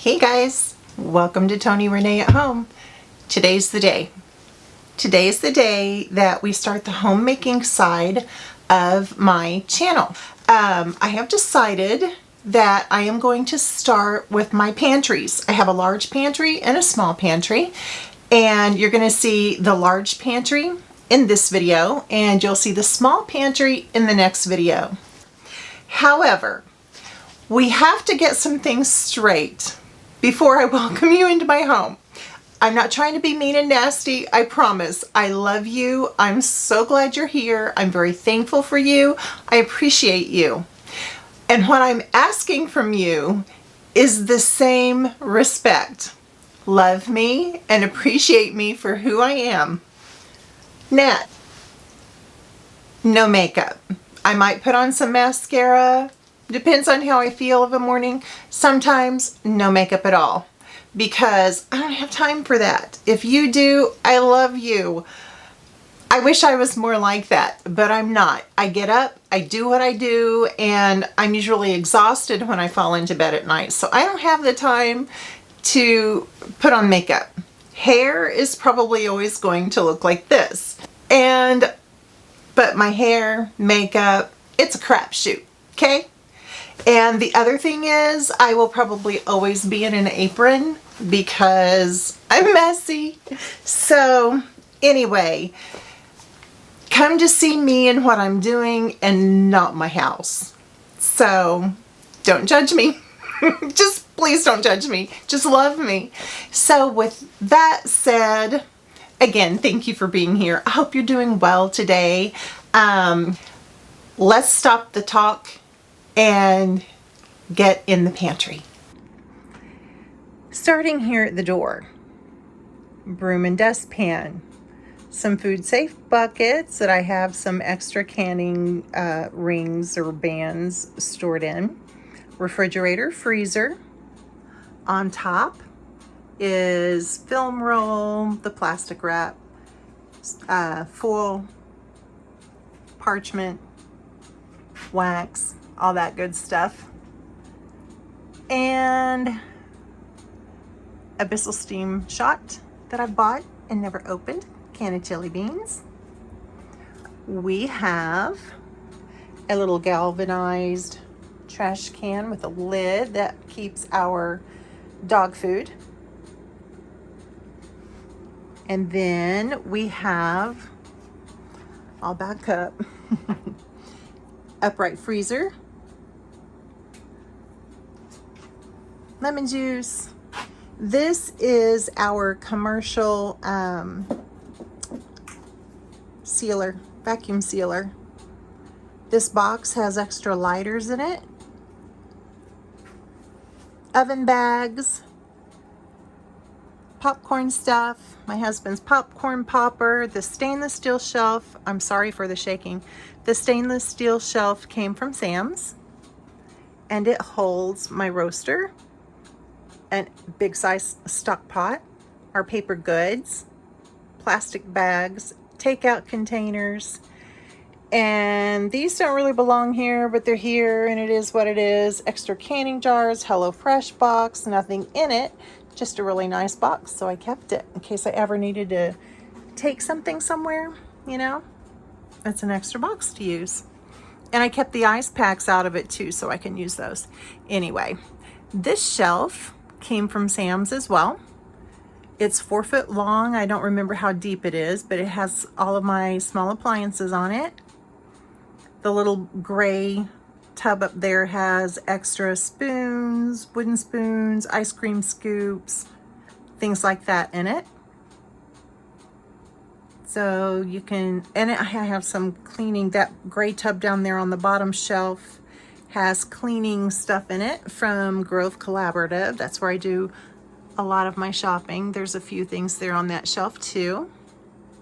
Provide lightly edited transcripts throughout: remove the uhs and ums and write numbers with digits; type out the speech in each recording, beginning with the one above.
Hey guys, welcome to Tony Renee at Home. Today's the day. Today's the day that we start the homemaking side of my channel. I have decided that I am going to start with my pantries. I have a large pantry and a small pantry, and you're going to see the large pantry in this video, and you'll see the small pantry in the next video. However, we have to get some things straight before I welcome you into my home. I'm not trying to be mean and nasty, I promise. I love you. I'm so glad you're here. I'm very thankful for you. I appreciate you. And what I'm asking from you is the same respect. Love me and appreciate me for who I am. Nat, no makeup. I might put on some mascara. Depends on how I feel of a morning. Sometimes no makeup at all, because I don't have time for that. If you do, I love you. I wish I was more like that, but I'm not. I get up, I do what I do, and I'm usually exhausted when I fall into bed at night. So I don't have the time to put on makeup. Hair is probably always going to look like this. But my hair, makeup, it's a crapshoot, okay? And the other thing is, I will probably always be in an apron because I'm messy. So anyway, come to see me and what I'm doing and not my house. So don't judge me. Just please don't judge me. Just love me. So with that said, again, thank you for being here. I hope you're doing well today. Let's stop the talk and get in the pantry. Starting here at the door, broom and dustpan, some food safe buckets that I have some extra canning rings or bands stored in, refrigerator, freezer. On top is film roll, the plastic wrap, foil, parchment, wax, all that good stuff. And a Bissell steam shot that I bought and never opened, can of chili beans. We have a little galvanized trash can with a lid that keeps our dog food. And then we have, I'll back up, upright freezer, lemon juice. This is our commercial sealer, vacuum sealer. This box has extra lighters in it, oven bags, popcorn stuff, my husband's popcorn popper, the stainless steel shelf. I'm sorry for the shaking. The stainless steel shelf came from Sam's, and it holds my roaster and big size stock pot, our paper goods, plastic bags, takeout containers. And these don't really belong here, but they're here, and it is what it is. Extra canning jars, HelloFresh box, nothing in it, just a really nice box, so I kept it in case I ever needed to take something somewhere, you know. It's an extra box to use. And I kept the ice packs out of it too, so I can use those. Anyway, this shelf came from Sam's as well. It's 4 foot long. I don't remember how deep it is, but it has all of my small appliances on it. The little gray tub up there has extra spoons, wooden spoons, ice cream scoops, things like that in it. So you can, and I have some cleaning. That gray tub down there on the bottom shelf has cleaning stuff in it from Grove Collaborative. That's where I do a lot of my shopping. There's a few things there on that shelf too.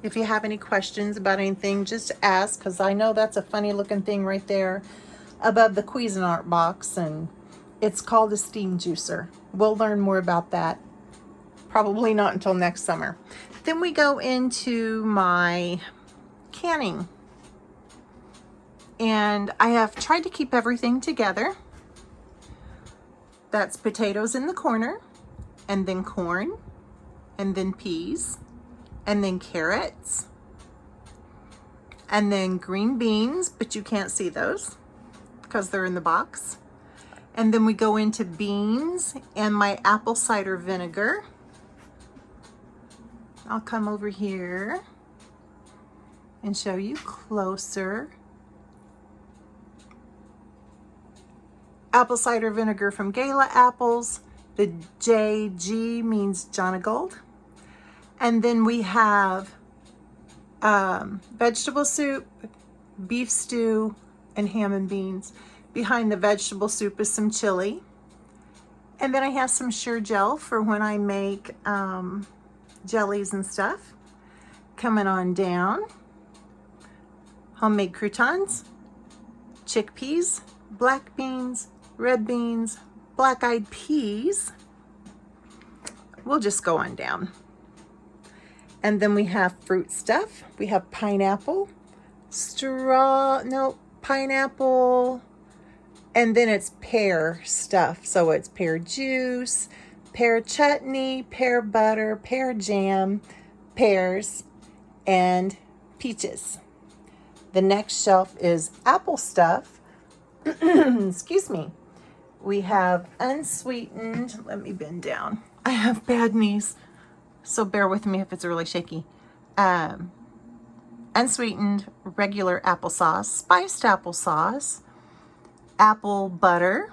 If you have any questions about anything, just ask, because I know that's a funny looking thing right there above the Cuisinart box, and it's called a steam juicer. We'll learn more about that. Probably not until next summer. Then we go into my canning. And I have tried to keep everything together. That's potatoes in the corner. and then corn, and then peas, and then carrots, and then green beans, but you can't see those because they're in the box. And then we go into beans and my apple cider vinegar. I'll come over here and show you closer. Apple cider vinegar from Gala apples. The JG means Jonagold. And then we have vegetable soup, beef stew, and ham and beans. Behind the vegetable soup is some chili. And then I have some Sure Gel for when I make jellies and stuff. Coming on down, homemade croutons, chickpeas, black beans, red beans, black-eyed peas. We'll just go on down. And then we have fruit stuff. We have pineapple, pineapple, and then it's pear stuff. So it's pear juice, pear chutney, pear butter, pear jam, pears, and peaches. The next shelf is apple stuff. Excuse me. We have unsweetened, let me bend down. I have bad knees, so bear with me if it's really shaky. Unsweetened regular applesauce, spiced applesauce, apple butter,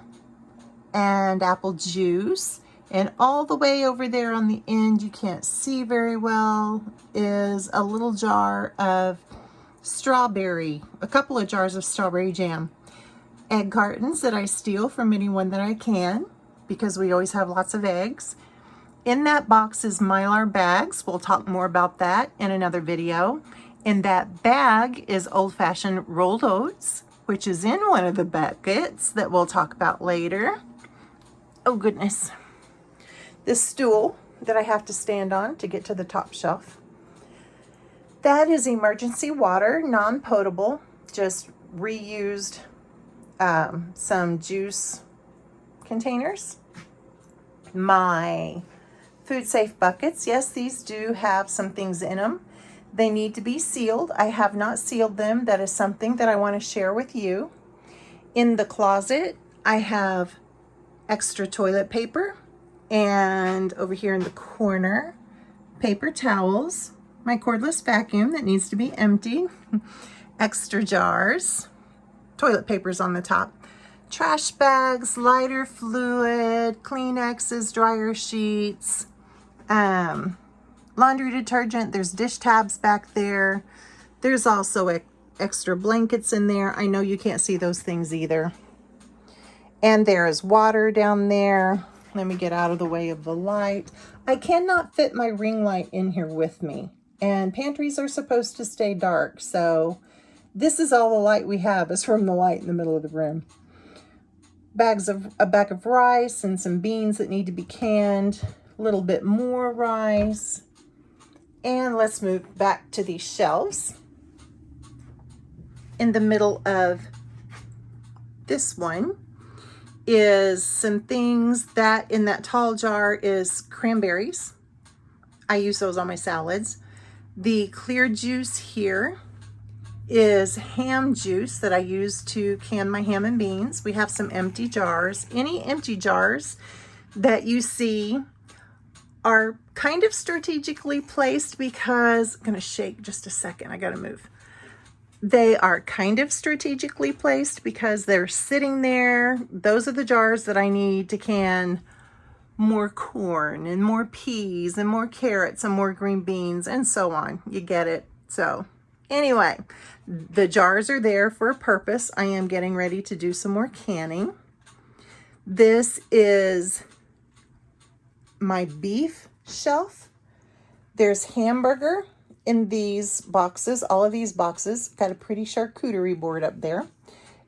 and apple juice. And all the way over there on the end, you can't see very well, is a little jar of strawberry, a couple of jars of strawberry jam. Egg cartons that I steal from anyone that I can, because we always have lots of eggs. In that box is Mylar bags. We'll talk more about that in another video. In that bag is old-fashioned rolled oats, which is in one of the buckets that we'll talk about later. Oh goodness. This stool that I have to stand on to get to the top shelf, that is emergency water, non-potable, just reused some juice containers. My food safe buckets, yes, these do have some things in them. They need to be sealed. I have not sealed them. That is something that I want to share with you. In the closet, I have extra toilet paper, and over here in the corner, paper towels, my cordless vacuum that needs to be emptied, extra jars, toilet paper's on the top, trash bags, lighter fluid, Kleenexes, dryer sheets, laundry detergent. There's dish tabs back there. There's also extra blankets in there. I know you can't see those things either. And there is water down there. Let me get out of the way of the light. I cannot fit my ring light in here with me. And pantries are supposed to stay dark, so this is all the light we have is from the light in the middle of the room. A bag of rice and some beans that need to be canned. A little bit more rice. And let's move back to these shelves. In the middle of this one is some things that in that tall jar is cranberries. I use those on my salads. The clear juice here is ham juice that I use to can my ham and beans. We have some empty jars. Any empty jars that you see are kind of strategically placed because, I'm gonna shake just a second, I gotta move. They are kind of strategically placed because they're sitting there. Those are the jars that I need to can more corn and more peas and more carrots and more green beans and so on. You get it? So anyway, the jars are there for a purpose. I am getting ready to do some more canning. This is my beef shelf. There's hamburger in these boxes, all of these boxes. Got a pretty charcuterie board up there.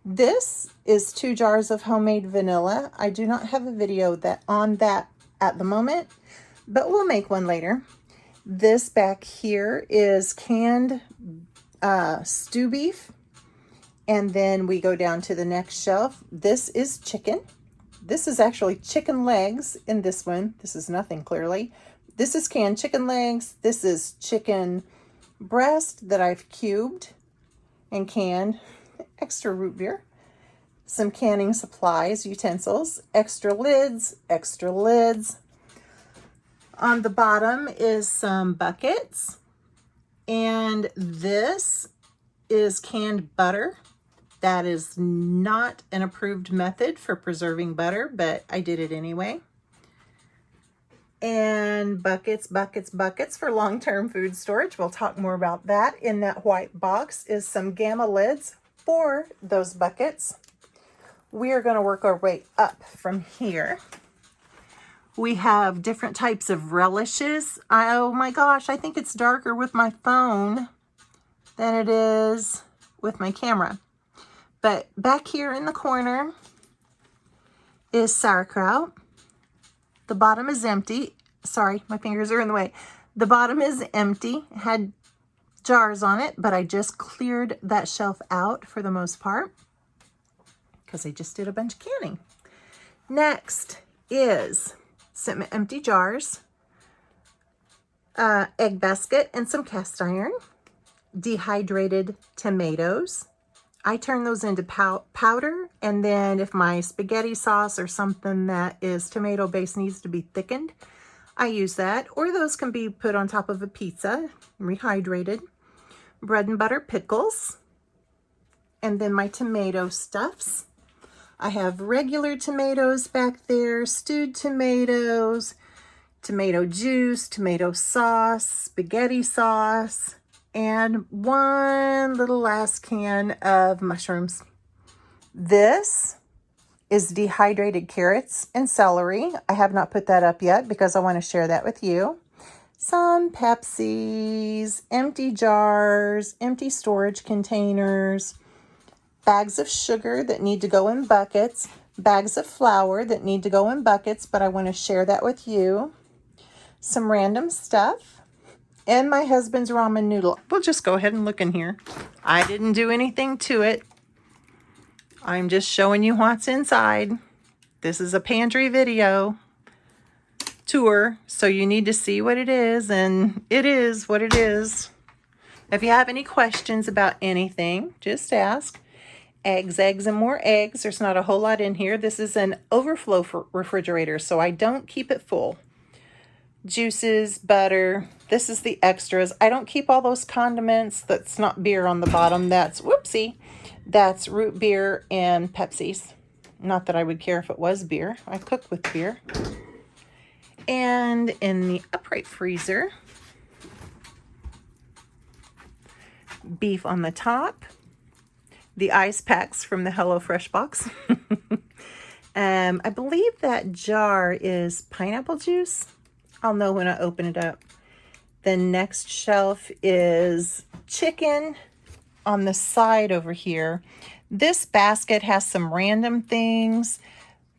This is 2 jars of homemade vanilla. I do not have a video on that at the moment, but we'll make one later. This back here is canned stew beef. And then we go down to the next shelf. This is chicken. This is actually chicken legs in this one. This is nothing, clearly. This is canned chicken legs. This is chicken breast that I've cubed and canned. Extra root beer. Some canning supplies, utensils, extra lids, extra lids. On the bottom is some buckets. And this is canned butter. That is not an approved method for preserving butter, but I did it anyway. And buckets, buckets, buckets for long-term food storage. We'll talk more about that. In that white box is some gamma lids for those buckets. We are going to work our way up from here. We have different types of relishes. Oh my gosh, I think it's darker with my phone than it is with my camera. But back here in the corner is sauerkraut. The bottom is empty. Sorry, my fingers are in the way. The bottom is empty. It had jars on it, but I just cleared that shelf out for the most part because I just did a bunch of canning. Next is some empty jars, egg basket, and some cast iron, dehydrated tomatoes. I turn those into powder, and then if my spaghetti sauce or something that is tomato based needs to be thickened, I use that, or those can be put on top of a pizza, rehydrated. Bread and butter pickles, and then my tomato stuffs. I have regular tomatoes back there, stewed tomatoes, tomato juice, tomato sauce, spaghetti sauce, and one little last can of mushrooms. This is dehydrated carrots and celery. I have not put that up yet because I want to share that with you. Some Pepsis, empty jars, empty storage containers, bags of sugar that need to go in buckets, bags of flour that need to go in buckets, but I want to share that with you. Some random stuff, and my husband's ramen noodle. We'll just go ahead and look in here. I didn't do anything to it. I'm just showing you what's inside. This is a pantry video tour, so you need to see what it is, and it is what it is. If you have any questions about anything, just ask. Eggs, eggs, and more eggs. There's not a whole lot in here. This is an overflow refrigerator, so I don't keep it full. Juices, butter. This is the extras. I don't keep all those condiments. That's not beer on the bottom. That's, whoopsie, that's root beer and Pepsis. Not that I would care if it was beer. I cook with beer. And in the upright freezer, beef on the top, the ice packs from the HelloFresh box. I believe that jar is pineapple juice. I'll know when I open it up. The next shelf is chicken on the side over here. This basket has some random things,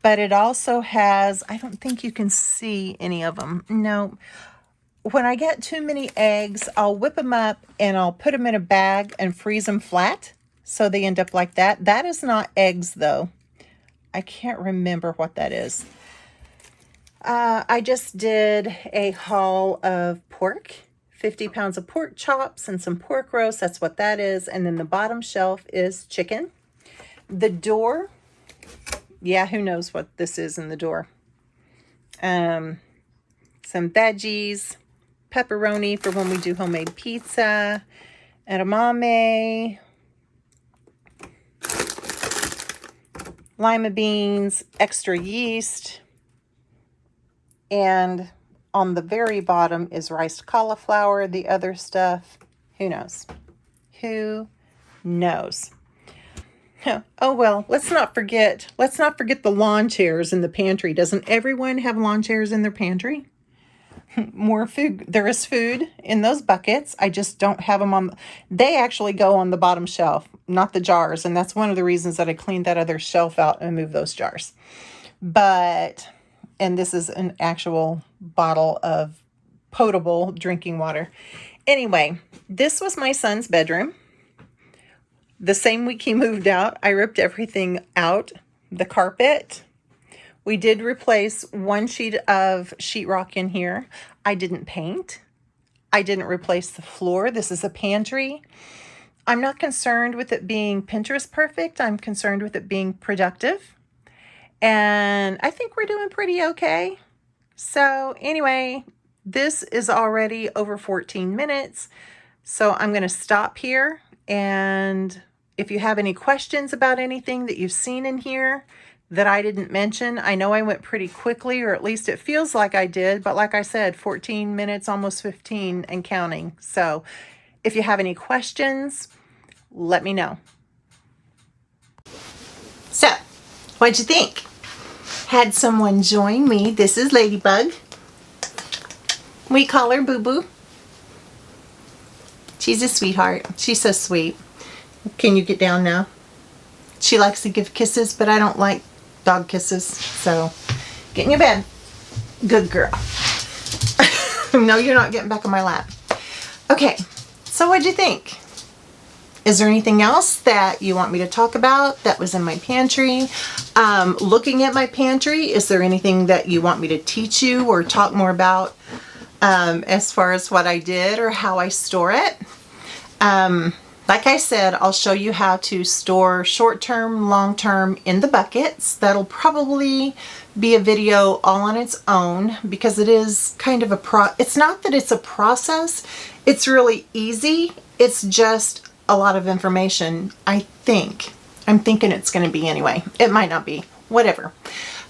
but it also has, I don't think you can see any of them. No. When I get too many eggs, I'll whip them up and I'll put them in a bag and freeze them flat. So they end up like that. That is not eggs though. I can't remember what that is. I just did a haul of pork, 50 pounds of pork chops and some pork roast. That's what that is. And then the bottom shelf is chicken. The door, yeah, who knows what this is in the door. Some veggies, pepperoni for when we do homemade pizza, edamame, lima beans, extra yeast, and on the very bottom is riced cauliflower. The other stuff, who knows? Who knows? Oh well, let's not forget the lawn chairs in the pantry. Doesn't everyone have lawn chairs in their pantry? More food. There is food in those buckets. I just don't have them on. They actually go on the bottom shelf, not the jars. And that's one of the reasons that I cleaned that other shelf out and moved those jars. But, and this is an actual bottle of potable drinking water. Anyway, this was my son's bedroom. The same week he moved out, I ripped everything out. The carpet We did replace one sheet of sheetrock in here. I didn't paint. I didn't replace the floor. This is a pantry. I'm not concerned with it being Pinterest perfect. I'm concerned with it being productive. And I think we're doing pretty okay. So anyway, this is already over 14 minutes. So I'm going to stop here. And if you have any questions about anything that you've seen in here that I didn't mention, I know I went pretty quickly, or at least it feels like I did. But like I said, 14 minutes, almost 15 and counting. So if you have any questions, let me know. So, what'd you think? Had someone join me. This is Ladybug. We call her Boo Boo. She's a sweetheart. She's so sweet. Can you get down now? She likes to give kisses, but I don't like dog kisses. So, get in your bed. Good girl. No, you're not getting back on my lap. Okay, so what'd you think? Is there anything else that you want me to talk about that was in my pantry? Looking at my pantry, is there anything that you want me to teach you or talk more about as far as what I did or how I store it? Like I said, I'll show you how to store short-term, long-term in the buckets. That'll probably be a video all on its own because it is kind of it's not that it's a process. It's really easy. It's just a lot of information, I think. I'm thinking it's going to be anyway. It might not be. Whatever.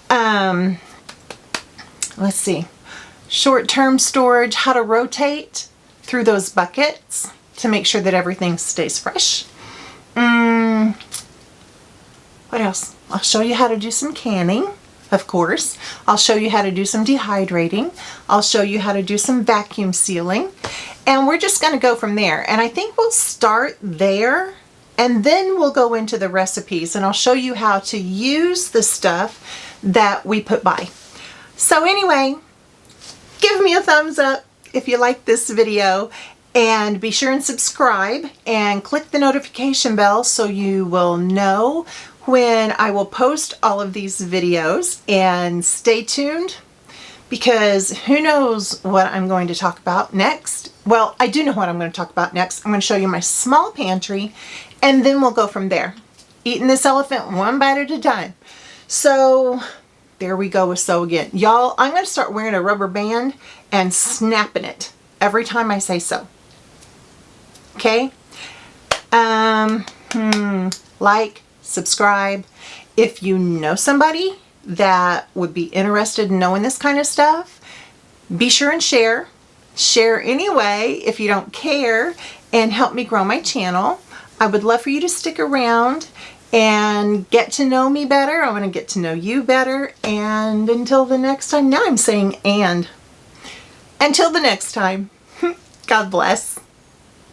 Let's see. Short-term storage, how to rotate through those buckets to make sure that everything stays fresh. What else? I'll show you how to do some canning, of course. I'll show you how to do some dehydrating. I'll show you how to do some vacuum sealing. And we're just going to go from there. And I think we'll start there and then we'll go into the recipes and I'll show you how to use the stuff that we put by. So anyway, give me a thumbs up if you like this video and be sure and subscribe and click the notification bell so you will know when I will post all of these videos, and stay tuned because who knows what I'm going to talk about next. Well, I do know what I'm going to talk about next. I'm going to show you my small pantry and then we'll go from there. Eating this elephant one bite at a time. So there we go with sew again. Y'all, I'm going to start wearing a rubber band and snapping it every time I say so. Okay? Like, subscribe. If you know somebody that would be interested in knowing this kind of stuff, be sure and share. Share anyway if you don't care and help me grow my channel. I would love for you to stick around and get to know me better. I want to get to know you better. And until the next time, now I'm saying and. Until the next time, God bless.